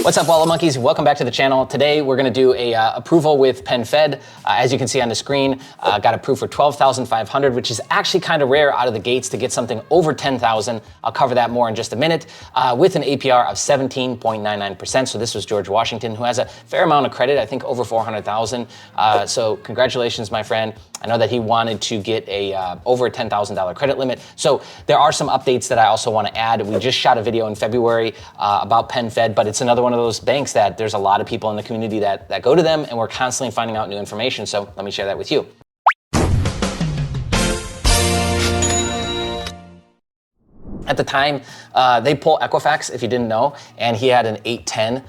What's up, Wallet Monkeys? Welcome back to the channel. Today, we're gonna do a approval with Penfed. As you can see on the screen, got approved for $12,500, which is actually kind of rare out of the gates to get something over $10,000. I'll cover that more in just a minute, with an APR of 17.99%. So this was George Washington, who has a fair amount of credit, I think over 400,000. So congratulations, my friend. I know that he wanted to get a over a $10,000 credit limit. So there are some updates that I also want to add. We just shot a video in February about Penfed, but it's another one of those banks that there's a lot of people in the community that go to them, and we're constantly finding out new information. So let me share that with you. At the time, they pull Equifax, if you didn't know, and he had an 810,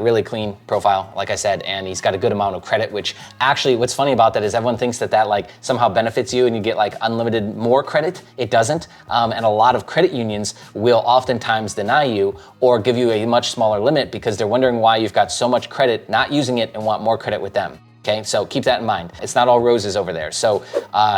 really clean profile, like I said, and he's got a good amount of credit, which actually, what's funny about that is everyone thinks that like somehow benefits you and you get like unlimited more credit. It doesn't, and a lot of credit unions will oftentimes deny you or give you a much smaller limit because they're wondering why you've got so much credit, not using it, and want more credit with them. Okay, so keep that in mind. It's not all roses over there. So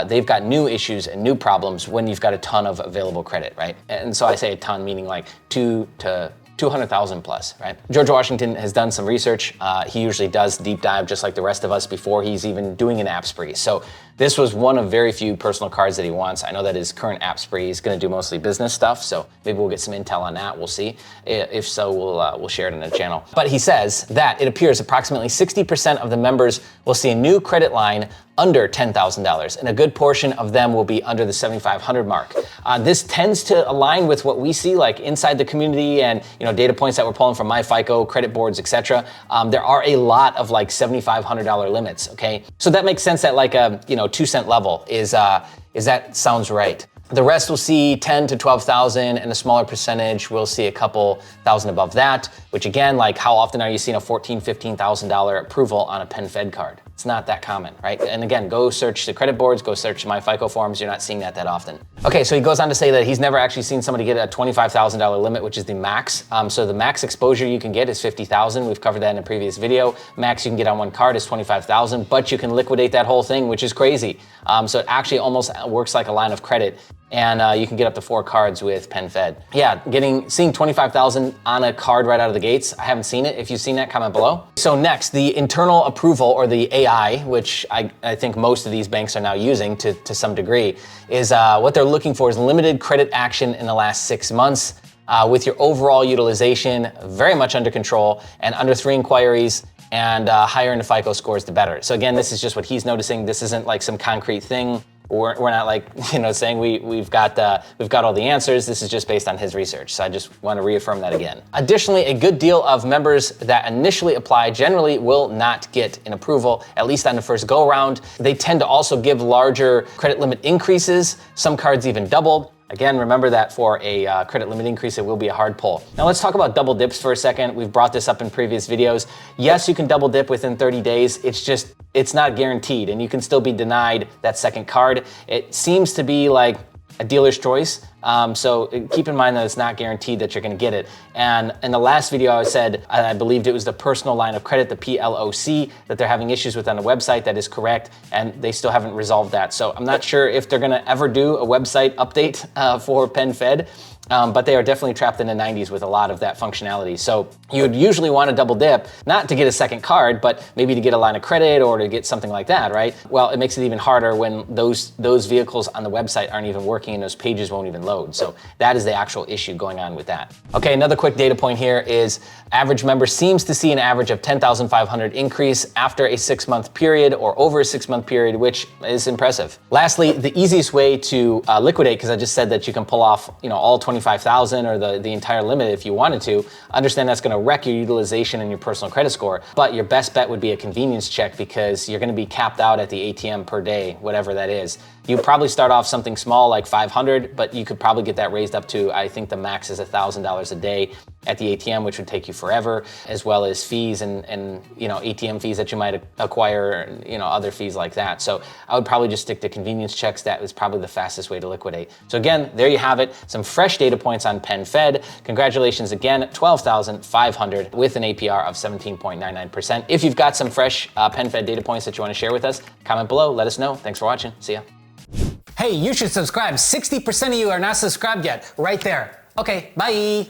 they've got new issues and new problems when you've got a ton of available credit, right? And so I say a ton, meaning like 2 to 200,000 plus, right? George Washington has done some research. He usually does deep dive just like the rest of us before he's even doing an app spree. So this was one of very few personal cards that he wants. I know that his current app spree is gonna do mostly business stuff, so maybe we'll get some intel on that, we'll see. If so, we'll share it in the channel. But he says that it appears approximately 60% of the members will see a new credit line under $10,000, and a good portion of them will be under the 7,500 mark. This tends to align with what we see like inside the community and data points that we're pulling from MyFICO, credit boards, etc. There are a lot of like $7,500 limits, okay? So that makes sense at like a 2-cent level is that sounds right. The rest will see 10 to 12,000, and a smaller percentage will see a couple thousand above that, which again, like how often are you seeing a $14,000, $15,000 approval on a Penfed card? It's not that common, right? And again, go search the credit boards, go search MyFICO forums, you're not seeing that often. Okay, so he goes on to say that he's never actually seen somebody get a $25,000 limit, which is the max. So the max exposure you can get is 50,000. We've covered that in a previous video. Max you can get on one card is 25,000, but you can liquidate that whole thing, which is crazy. So it actually almost works like a line of credit, and you can get up to 4 cards with Penfed. Yeah, seeing 25,000 on a card right out of the gates, I haven't seen it. If you've seen that, comment below. So next, the internal approval, or the AI, which I think most of these banks are now using to some degree, is what they're looking for is limited credit action in the last 6 months, with your overall utilization very much under control and under 3 enquiries, and higher in the FICO scores, the better. So again, this is just what he's noticing. This isn't like some concrete thing. We're not like saying we've got all the answers. This is just based on his research. So I just want to reaffirm that again. Additionally, a good deal of members that initially apply generally will not get an approval, at least on the first go around. They tend to also give larger credit limit increases. Some cards even doubled. Again, remember that for a credit limit increase, it will be a hard pull. Now let's talk about double dips for a second. We've brought this up in previous videos. Yes, you can double dip within 30 days. It's not guaranteed, and you can still be denied that second card. It seems to be like a dealer's choice. So keep in mind that it's not guaranteed that you're gonna get it. And in the last video I said, I believed it was the personal line of credit, the PLOC, that they're having issues with on the website. That is correct, and they still haven't resolved that. So I'm not sure if they're gonna ever do a website update for Penfed. But they are definitely trapped in the 90s with a lot of that functionality. So you would usually want to double dip, not to get a second card, but maybe to get a line of credit or to get something like that, right? Well, it makes it even harder when those vehicles on the website aren't even working and those pages won't even load. So that is the actual issue going on with that. Okay, another quick data point here is average member seems to see an average of 10,500 increase after a 6-month period or over a 6-month period, which is impressive. Lastly, the easiest way to liquidate, because I just said that you can pull off all 25,000 or the entire limit if you wanted to. Understand that's going to wreck your utilization and your personal credit score, but your best bet would be a convenience check, because you're going to be capped out at the ATM per day, whatever that is. You probably start off something small like 500, but you could probably get that raised up to, I think the max is $1,000 a day at the ATM, which would take you forever, as well as fees and ATM fees that you might acquire, other fees like that. So I would probably just stick to convenience checks. That is probably the fastest way to liquidate. So again, there you have it. Some fresh data points on Penfed. Congratulations again, 12,500 with an APR of 17.99%. If you've got some fresh Penfed data points that you want to share with us, comment below, let us know. Thanks for watching. See ya. Hey, you should subscribe. 60% of you are not subscribed yet. Right there. Okay, bye.